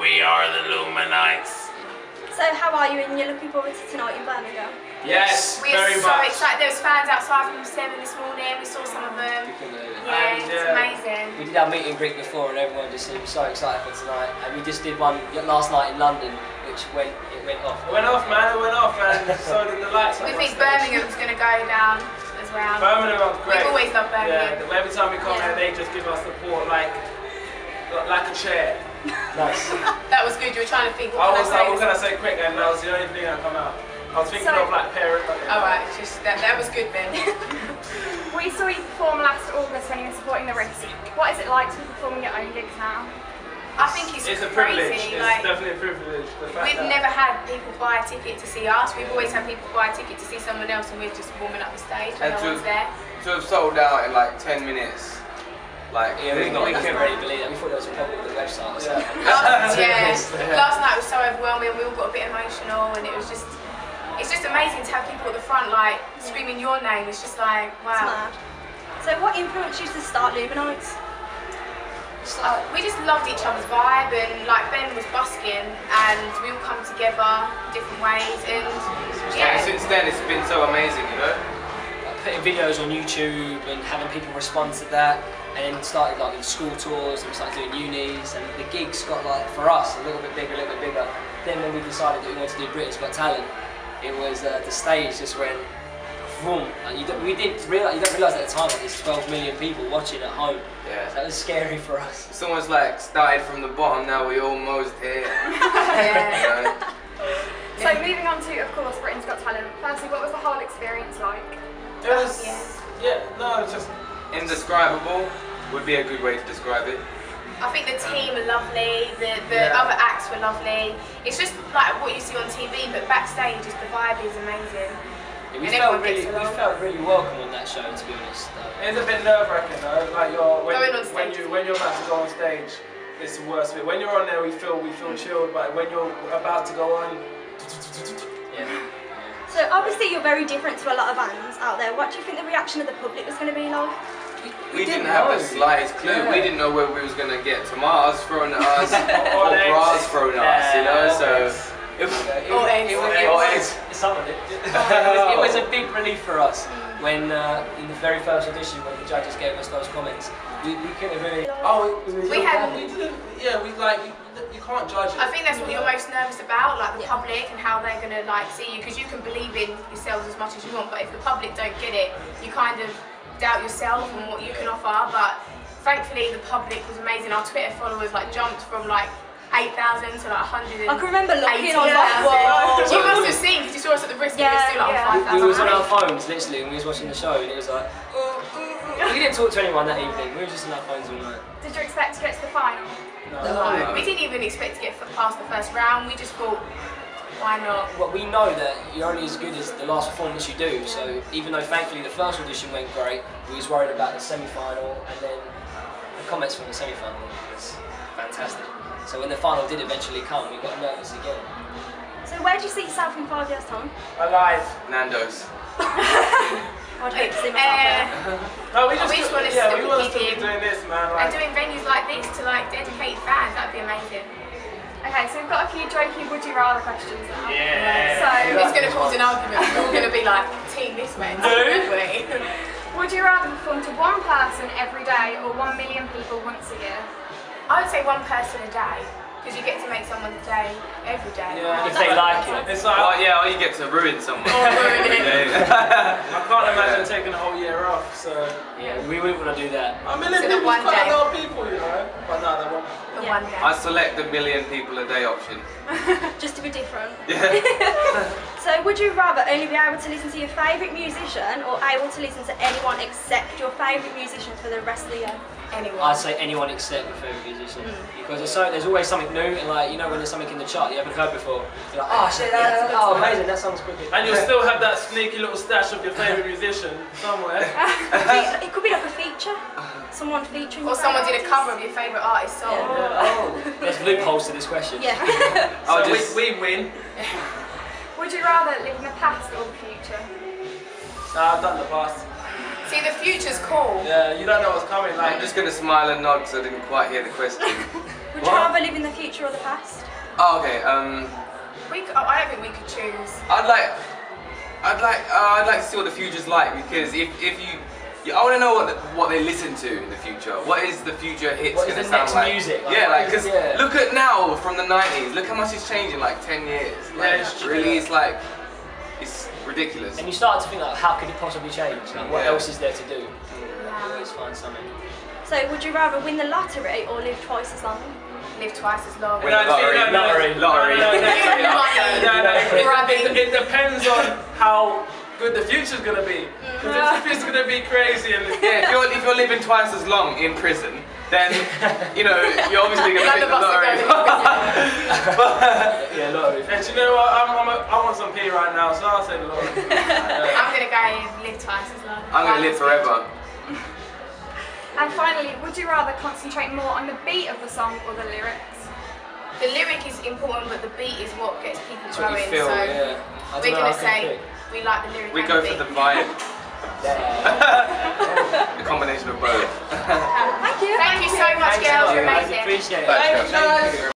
We are the Luminites. So how are you, and you're looking forward to tonight in Birmingham? Yes, we're very so much. excited. There was fans outside from 7 this morning. We saw some of them. Yeah, it's amazing. We did our meet and greet before, and everyone just seemed so excited for tonight. And we just did one last night in London, which went off. It went off, man. It went off, and so did the lights. We think Birmingham's going to go down as well. Birmingham's great. We've always loved Birmingham. Yeah, every time we come here, they just give us support like a chair. Nice. That was good. You were trying to think. What can I say quick? And that was the only thing that come out. I was thinking of like parent. Alright, just that was good, Ben. We saw you perform last August when you were supporting the Ritz. What is it like to be performing your own gigs now? I think it's a crazy. privilege. It's like, definitely a privilege. We've never had people buy a ticket to see us. We've always had people buy a ticket to see someone else, and we're just warming up the stage when no one's there. To have sold out in like 10 minutes. Like, yeah, we couldn't really believe it. We thought there was a problem with the website. So. Last night was so overwhelming. We all got a bit emotional, and it's just amazing to have people at the front like screaming your name. It's just like, wow. So what influenced you to start Luminites? We just loved each other's vibe, and like Ben was busking, and we all come together different ways, and yeah. Since then it's been so amazing, you know. Putting videos on YouTube and having people respond to that, and then started like with school tours, and we started doing unis, and the gigs got like, for us, a little bit bigger, a little bit bigger. Then when we decided that we wanted to do Britain's Got Talent, it was the stage just went boom. Like you don't realise at the time that there's 12 million people watching at home. Yeah. So that was scary for us. It's almost like started from the bottom, now we almost here. Yeah. You know? So moving on to, of course, Britain's Got Talent. Firstly, what was the whole experience like? It was, just indescribable would be a good way to describe it. I think the team are lovely, the other acts were lovely. It's just like what you see on TV, but backstage, just the vibe is amazing. Yeah, we felt really welcome on that show, to be honest. It's a bit nerve-wracking though. Like when you're about to go on stage, it's the worst bit. When you're on there, we feel chilled, but when you're about to go on, yeah. So obviously you're very different to a lot of bands out there. What do you think the reaction of the public was going to be like? We didn't have the slightest clue. Yeah. We didn't know where we was going to get tomatoes thrown at us or bras thrown at us, you know. So it was a big relief for us when in the very first audition when the judges gave us those comments. We couldn't really. You can't judge it. I think that's what you're most nervous about, like the public and how they're going to like see you, because you can believe in yourselves as much as you want, but if the public don't get it, you kind of doubt yourself and what you can offer. But thankfully the public was amazing. Our Twitter followers like jumped from like 8,000 to like 100. I can remember looking, I was like, whoa. You must have seen, because you saw us at the Bristol, it was still like 5,000. We was on our phones literally, and we was watching the show, and it was like, we didn't talk to anyone that evening. We were just on our phones all night. Did you expect to get to the final? No. We didn't even expect to get past the first round. We just thought, why not? Well, we know that you're only as good as the last performance you do, so even though thankfully the first audition went great, we was worried about the semi-final, and then the comments from the semi-final was fantastic. So when the final did eventually come, we got nervous again. So where do you see yourself in 5 years' time? Alive. Nando's. I'd hope to see myself there. No, we just want to keep be doing this, man. And doing venues like this to like educate fans, that'd be amazing. Okay, so we've got a few jokey would you rather questions now. Yeah. So it's going to cause an argument. We're all going to be like, team this way, team that way. Would you rather perform to one person every day or 1 million people once a year? I would say one person a day, because you get to make someone's day every day. Yeah. If they like it. It's like, or you get to ruin someone. I can't imagine taking a whole year off, so... Yeah, we wouldn't want to do that. A million people is quite a lot of people, you know. But no, that won't. One day. I select the 1 million people a day option. Just to be different. Yeah. So would you rather only be able to listen to your favourite musician or able to listen to anyone except your favourite musician for the rest of the year? Anyone. I'd say anyone except my favourite musician. Because there's always something new, and like, you know when there's something in the chart you haven't heard before, you're like, oh shit, oh amazing, that song's pretty good. And you'll still have that sneaky little stash of your favourite musician somewhere. It could be like a feature. Someone featuring or someone did a cover of your favourite artist's song. There's loopholes to this question. Yeah. So we win. Would you rather live in the past or the future? I've done the past. See, the future's cool. Yeah, you don't know what's coming. Like, I'm just gonna smile and nod because I didn't quite hear the question. Would you rather live in the future or the past? Oh, okay. I don't think we could choose. I'd like to see what the future's like, because if you, I want to know what they listen to in the future. What is the future hits What is gonna the sound next like? music? Like, Yeah, like because yeah. look at now from the 90s. Look how much it's changed in like 10 years. Like, Yeah, it's true. really, it's like it's ridiculous. And you start to think like, how could it possibly change? Like, what Yeah. else is there to do? Yeah. Always find something. So would you rather win the lottery or live twice as long? Live twice as long. Win the lottery. Lottery. It depends on how good the future's gonna be. Because if the future's gonna be crazy and Yeah, if you're living twice as long in prison, then you know you're obviously gonna take the lottery. Yeah, lottery. And you know what? I want some pee right now, so I'll say the lottery. I'm gonna go live twice as long. I'm gonna live forever. And finally, would you rather concentrate more on the beat of the song or the lyrics? The lyric is important, but the beat is what gets people That's what you going. feel, So Yeah. I we're don't know, gonna I can say pick. we like the lyric. We and go the for the beat. vibe. Yeah. A combination of both. Thank you. Thank you so much, Thanks a girls. lot, You're guys. amazing. Appreciate it. Thanks, guys.